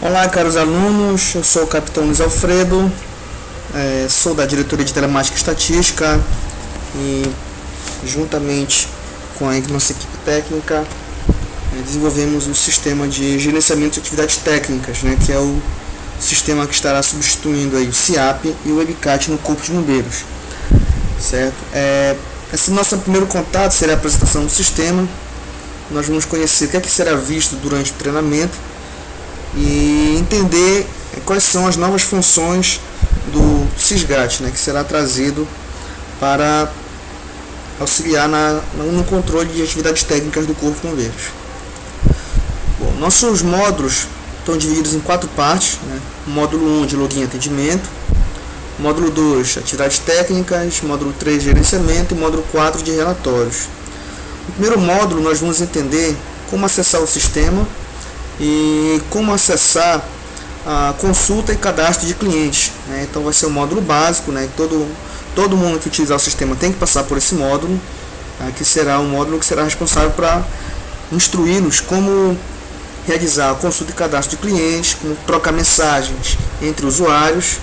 Olá, caros alunos, eu sou o capitão Luiz Alfredo, sou da diretoria de telemática e estatística e, juntamente com a nossa equipe técnica, desenvolvemos um sistema de gerenciamento de atividades técnicas, que é o sistema que estará substituindo aí o CIAP e o WEBCAT no Corpo de Bombeiros, certo? Esse nosso primeiro contato será a apresentação do sistema. Nós vamos conhecer o que será visto durante o treinamento e entender quais são as novas funções do SysGAT, que será trazido para auxiliar no controle de atividades técnicas do Corpo de Bombeiros. Bom, nossos módulos estão divididos em 4 partes, Módulo 1 de login e atendimento, módulo 2 atividades técnicas, módulo 3 gerenciamento e módulo 4 de relatórios. No primeiro módulo nós vamos entender como acessar o sistema e como acessar a consulta e cadastro de clientes, Então vai ser o módulo básico, todo mundo que utilizar o sistema tem que passar por esse módulo, que será um módulo que será responsável para instruí-los como realizar a consulta e cadastro de clientes, como trocar mensagens entre usuários,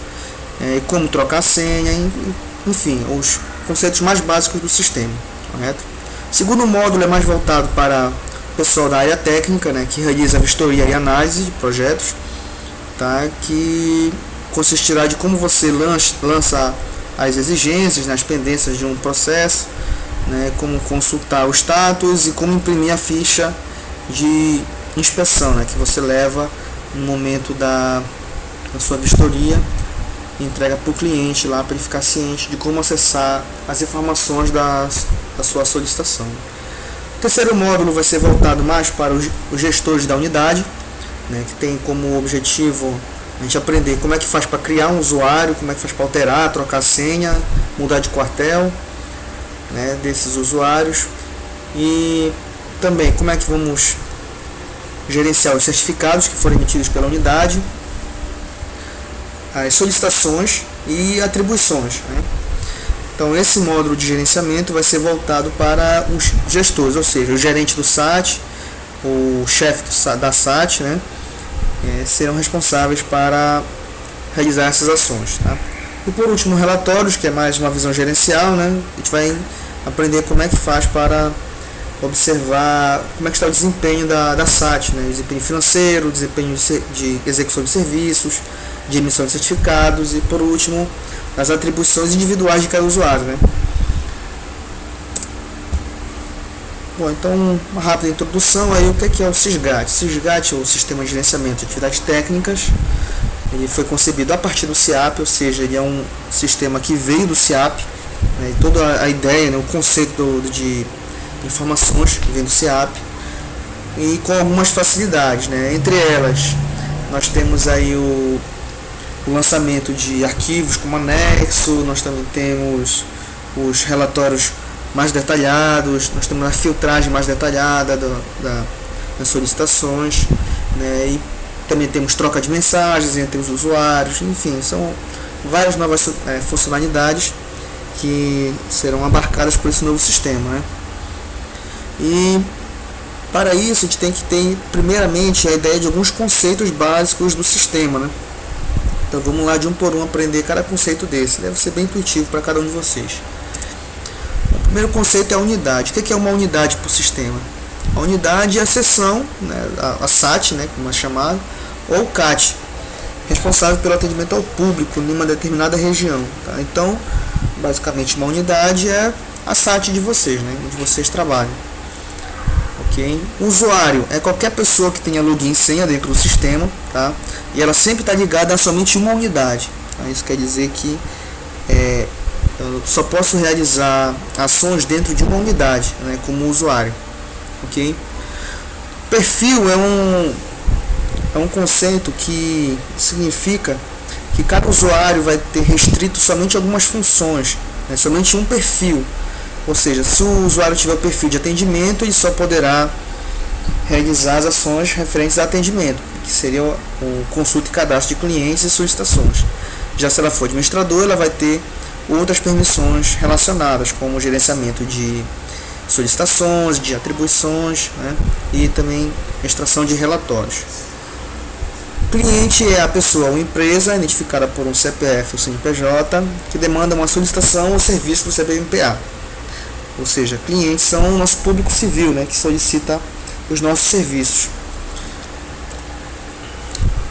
como trocar a senha, enfim, os conceitos mais básicos do sistema, correto? O segundo módulo é mais voltado para o pessoal da área técnica, que realiza a vistoria e análise de projetos, que consistirá de como você lança as exigências, as pendências de um processo, como consultar o status e como imprimir a ficha de inspeção, que você leva no momento da sua vistoria e entrega para o cliente lá para ele ficar ciente de como acessar as informações da sua solicitação. O terceiro módulo vai ser voltado mais para os gestores da unidade, que tem como objetivo a gente aprender como é que faz para criar um usuário, como é que faz para alterar, trocar senha, mudar de quartel, desses usuários, e também como é que vamos gerenciar os certificados que forem emitidos pela unidade, as solicitações e atribuições. Então esse módulo de gerenciamento vai ser voltado para os gestores, ou seja, o gerente do SAT, o chefe da SAT, serão responsáveis para realizar essas ações. E por último, relatórios, que é mais uma visão gerencial, a gente vai aprender como é que faz para observar como é que está o desempenho da SAT, desempenho financeiro, desempenho de execução de serviços, de emissão de certificados e, por último, as atribuições individuais de cada usuário. Bom, então, uma rápida introdução aí, o que é o SysGAT? O SysGAT é o Sistema de Gerenciamento de Atividades Técnicas. Ele foi concebido a partir do CIAP, ou seja, ele é um sistema que veio do CIAP, e toda a ideia, o conceito de informações que vem do CIAP, e com algumas facilidades, Entre elas, nós temos aí o lançamento de arquivos como anexo, nós também temos os relatórios mais detalhados, nós temos a filtragem mais detalhada das solicitações, e também temos troca de mensagens entre os usuários, enfim, são várias novas funcionalidades que serão abarcadas por esse novo sistema. E para isso a gente tem que ter primeiramente a ideia de alguns conceitos básicos do sistema, Então vamos lá de um por um aprender cada conceito desse, deve ser bem intuitivo para cada um de vocês. O primeiro conceito é a unidade. O que é uma unidade para o sistema? A unidade é a seção, a SAT, como é chamado, ou o CAT, responsável pelo atendimento ao público numa determinada região. Então, basicamente, uma unidade é a SAT de vocês, onde vocês trabalham. O usuário é qualquer pessoa que tenha login e senha dentro do sistema, e ela sempre está ligada a somente uma unidade. Isso quer dizer que eu só posso realizar ações dentro de uma unidade, como usuário. Perfil é um conceito que significa que cada usuário vai ter restrito somente algumas funções, somente um perfil. Ou seja, se o usuário tiver o perfil de atendimento, ele só poderá realizar as ações referentes a atendimento, que seria o consulta e cadastro de clientes e solicitações. Já se ela for administrador, ela vai ter outras permissões relacionadas, como o gerenciamento de solicitações, de atribuições, e também extração de relatórios. Cliente é a pessoa ou empresa identificada por um CPF ou CNPJ que demanda uma solicitação ou serviço do CBMPA. Ou seja, clientes são o nosso público civil, né, que solicita os nossos serviços.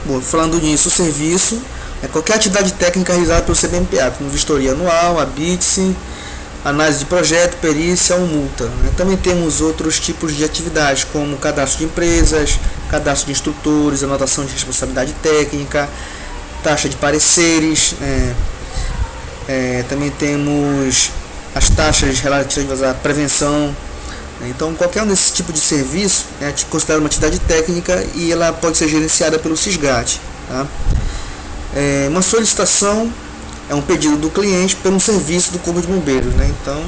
Bom, falando nisso, o serviço é qualquer atividade técnica realizada pelo CBMPA, como vistoria anual, habite-se, análise de projeto, perícia ou multa, né? Também temos outros tipos de atividades, como cadastro de empresas, cadastro de instrutores, anotação de responsabilidade técnica, taxa de pareceres, também temos as taxas relativas à prevenção. Então, qualquer um desses tipos de serviço é considerado uma atividade técnica e ela pode ser gerenciada pelo SISGAT. Tá? Uma solicitação é um pedido do cliente por um serviço do Corpo de Bombeiros, né? Então,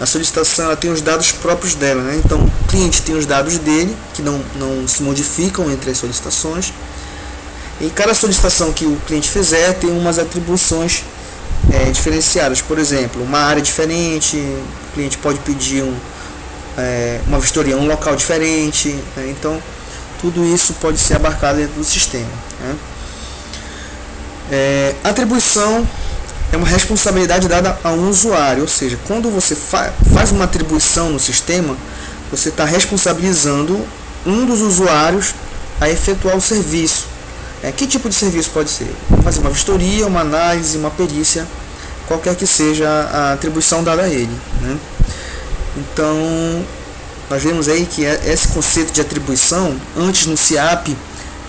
a solicitação ela tem os dados próprios dela, né? Então, o cliente tem os dados dele, que não se modificam entre as solicitações. E cada solicitação que o cliente fizer tem umas atribuições diferenciadas. Por exemplo, uma área diferente, o cliente pode pedir uma vistoria em um local diferente, né? Então, tudo isso pode ser abarcado dentro do sistema, né? Atribuição é uma responsabilidade dada a um usuário, ou seja, quando você faz uma atribuição no sistema, você está responsabilizando um dos usuários a efetuar o serviço. Que tipo de serviço pode ser? Fazer uma vistoria, uma análise, uma perícia, qualquer que seja a atribuição dada a ele, né? Então, nós vemos aí que esse conceito de atribuição, antes no SIAP,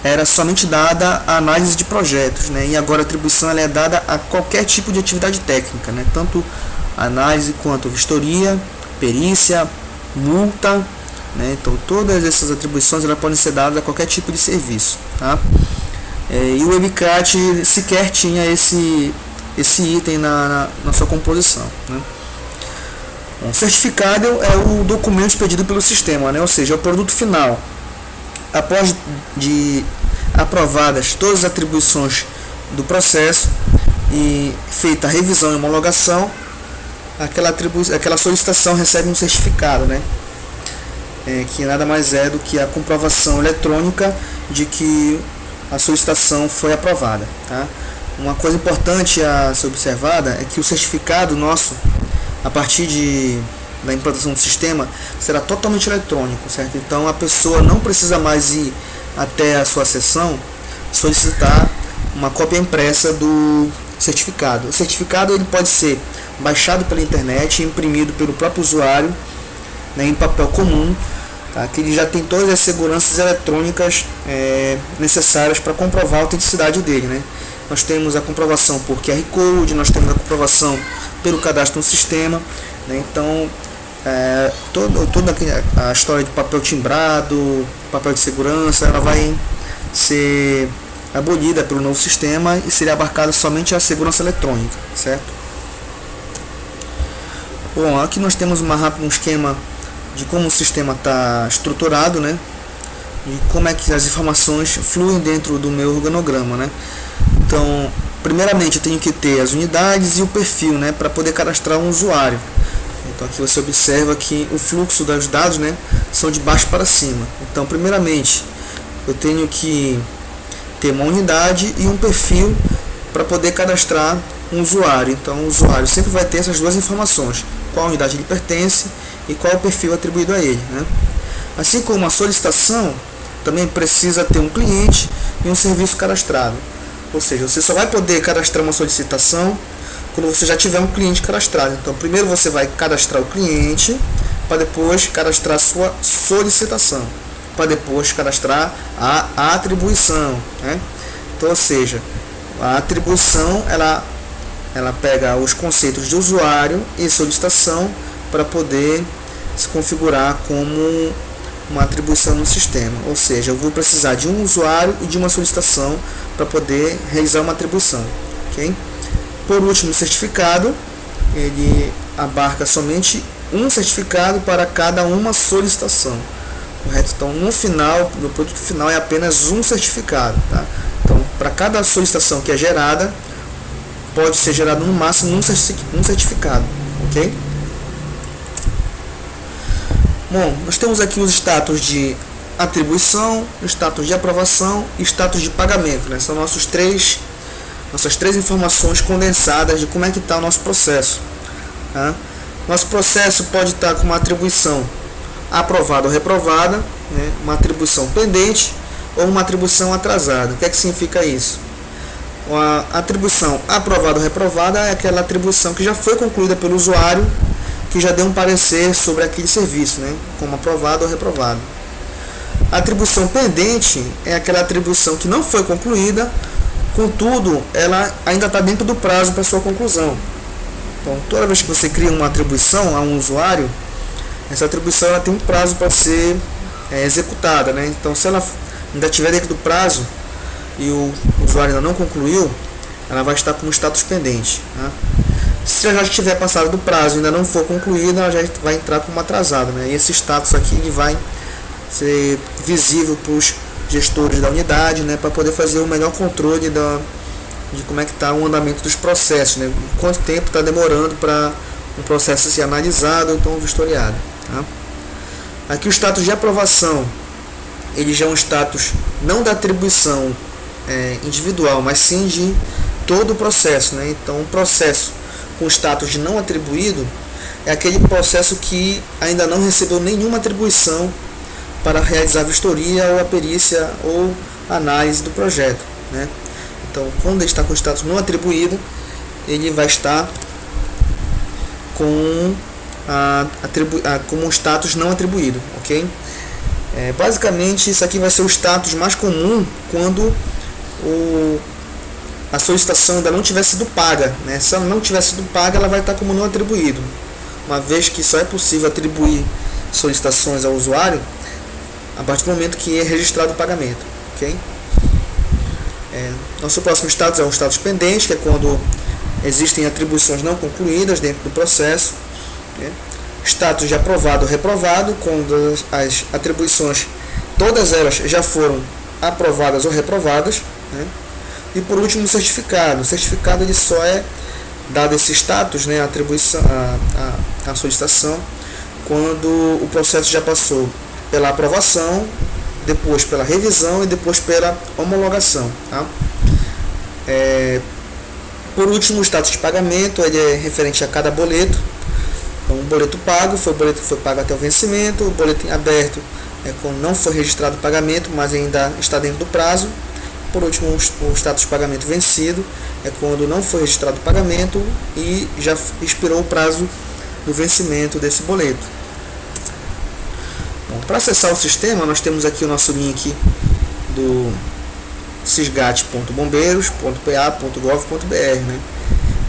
era somente dada a análise de projetos, né? E agora a atribuição ela é dada a qualquer tipo de atividade técnica, né? Tanto análise quanto vistoria, perícia, multa, né? Então todas essas atribuições elas podem ser dadas a qualquer tipo de serviço, tá? E o WebCat sequer tinha esse item na sua composição, né? O certificado é o documento expedido pelo sistema, né? Ou seja, é o produto final. Após de aprovadas todas as atribuições do processo e feita a revisão e homologação, aquela solicitação recebe um certificado, né? Que nada mais é do que a comprovação eletrônica de que a solicitação foi aprovada, tá? Uma coisa importante a ser observada é que o certificado nosso, a partir da implantação do sistema, será totalmente eletrônico, certo? Então a pessoa não precisa mais ir até a sua seção solicitar uma cópia impressa do certificado. O certificado ele pode ser baixado pela internet, imprimido pelo próprio usuário, né, em papel comum, tá? Que ele já tem todas as seguranças eletrônicas necessárias para comprovar a autenticidade dele, né? Nós temos a comprovação por QR Code, nós temos a comprovação pelo cadastro no sistema, né? Então toda a história de papel timbrado, papel de segurança, ela vai ser abolida pelo novo sistema e seria abarcada somente a segurança eletrônica, certo? Bom, aqui nós temos um esquema de como o sistema está estruturado, né? E como é que as informações fluem dentro do meu organograma, né? Então, primeiramente eu tenho que ter as unidades e o perfil, né, para poder cadastrar um usuário. Então aqui você observa que o fluxo dos dados, né, são de baixo para cima. Então, primeiramente, eu tenho que ter uma unidade e um perfil para poder cadastrar um usuário. Então, o usuário sempre vai ter essas duas informações: qual unidade ele pertence e qual o perfil atribuído a ele, né? Assim como a solicitação, também precisa ter um cliente e um serviço cadastrado. Ou seja, você só vai poder cadastrar uma solicitação quando você já tiver um cliente cadastrado. Então, primeiro você vai cadastrar o cliente, para depois cadastrar a sua solicitação, para depois cadastrar a atribuição, né? Então, ou seja, a atribuição ela pega os conceitos de usuário e solicitação para poder se configurar como uma atribuição no sistema. Ou seja, eu vou precisar de um usuário e de uma solicitação para poder realizar uma atribuição, ok? Por último, o certificado, ele abarca somente um certificado para cada uma solicitação, correto? Então, no final, no produto final é apenas um certificado, tá? Então, para cada solicitação que é gerada, pode ser gerado no máximo um certificado, ok? Bom, nós temos aqui os status de atribuição, status de aprovação e status de pagamento, né? São nossas três informações condensadas de como é que está o nosso processo, tá? Nosso processo pode estar com uma atribuição aprovada ou reprovada, né? Uma atribuição pendente ou uma atribuição atrasada. O que é que significa isso? A atribuição aprovada ou reprovada é aquela atribuição que já foi concluída pelo usuário, que já deu um parecer sobre aquele serviço, né? Como aprovado ou reprovado. A atribuição pendente é aquela atribuição que não foi concluída, contudo, ela ainda está dentro do prazo para sua conclusão. Então, toda vez que você cria uma atribuição a um usuário, essa atribuição ela tem um prazo para ser executada, né? Então, se ela ainda estiver dentro do prazo e o usuário ainda não concluiu, ela vai estar como status pendente, né? Se ela já estiver passado do prazo e ainda não for concluída, ela já vai entrar como atrasada, né? E esse status aqui ele vai ser visível para os gestores da unidade, né? Para poder fazer o melhor controle de como é que está o andamento dos processos, né? Quanto tempo está demorando para um processo ser analisado ou então vistoriado, tá? Aqui o status de aprovação, ele já é um status não da atribuição individual, mas sim de todo o processo, né? Então, um processo com status de não atribuído é aquele processo que ainda não recebeu nenhuma atribuição para realizar a vistoria ou a perícia ou análise do projeto, né? Então, quando ele está com status não atribuído, ele vai estar com como um status não atribuído, ok? Basicamente, isso aqui vai ser o status mais comum quando a solicitação ainda não tiver sido paga, né? Se ela não tiver sido paga, ela vai estar como não atribuído, uma vez que só é possível atribuir solicitações ao usuário a partir do momento que é registrado o pagamento, ok? Nosso próximo status é o status pendente, que é quando existem atribuições não concluídas dentro do processo, né? Status de aprovado ou reprovado, quando as atribuições, todas elas já foram aprovadas ou reprovadas, né? E por último, o certificado. O certificado ele só é dado esse status, né, a atribuição, a solicitação, quando o processo já passou pela aprovação, depois pela revisão e depois pela homologação, tá? Por último, o status de pagamento ele é referente a cada boleto. Então, o boleto pago foi o boleto que foi pago até o vencimento. O boleto em aberto é quando não foi registrado o pagamento, mas ainda está dentro do prazo. Por último, o status de pagamento vencido é quando não foi registrado o pagamento e já expirou o prazo do vencimento desse boleto. Para acessar o sistema, nós temos aqui o nosso link do sisgat.bombeiros.pa.gov.br, né?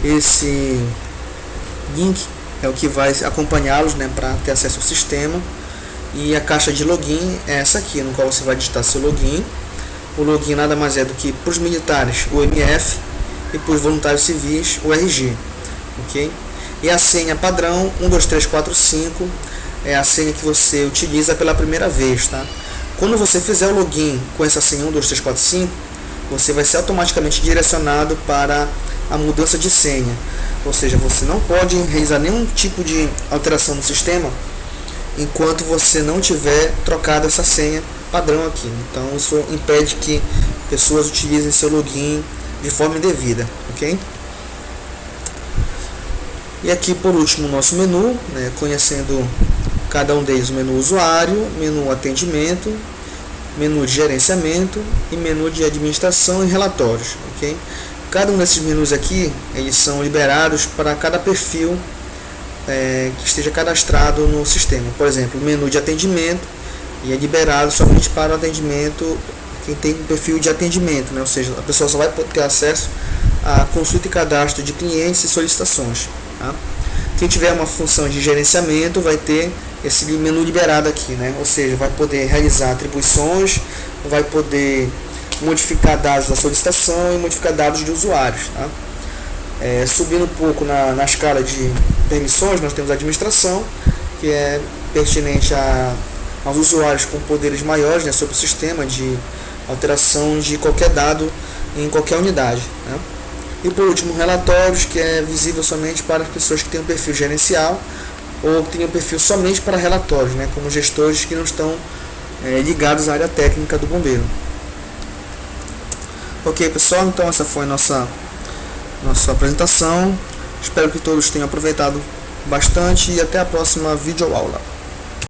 Esse link é o que vai acompanhá-los, né, para ter acesso ao sistema. E a caixa de login é essa aqui, no qual você vai digitar seu login. O login nada mais é do que para os militares o MF e para os voluntários civis o RG, ok? E a senha padrão 12345 é a senha que você utiliza pela primeira vez, tá? Quando você fizer o login com essa senha 12345, você vai ser automaticamente direcionado para a mudança de senha, ou seja, você não pode realizar nenhum tipo de alteração no sistema enquanto você não tiver trocado essa senha padrão aqui. Então isso impede que pessoas utilizem seu login de forma indevida, ok? E aqui por último o nosso menu, né, conhecendo cada um deles: o menu usuário, menu atendimento, menu de gerenciamento e menu de administração e relatórios, ok? Cada um desses menus aqui, eles são liberados para cada perfil que esteja cadastrado no sistema. Por exemplo, o menu de atendimento e é liberado somente para o atendimento quem tem um perfil de atendimento, né? Ou seja, a pessoa só vai poder ter acesso a consulta e cadastro de clientes e solicitações, tá? Quem tiver uma função de gerenciamento vai ter esse menu liberado aqui, né? Ou seja, vai poder realizar atribuições, vai poder modificar dados da solicitação e modificar dados de usuários, tá? Subindo um pouco na escala de permissões, nós temos a administração, que é pertinente aos usuários com poderes maiores, né, sobre o sistema de alteração de qualquer dado em qualquer unidade, né? E por último, relatórios, que é visível somente para as pessoas que têm um perfil gerencial ou que têm um perfil somente para relatórios, né, como gestores que não estão ligados à área técnica do bombeiro. Ok, pessoal, então essa foi a nossa apresentação. Espero que todos tenham aproveitado bastante e até a próxima videoaula.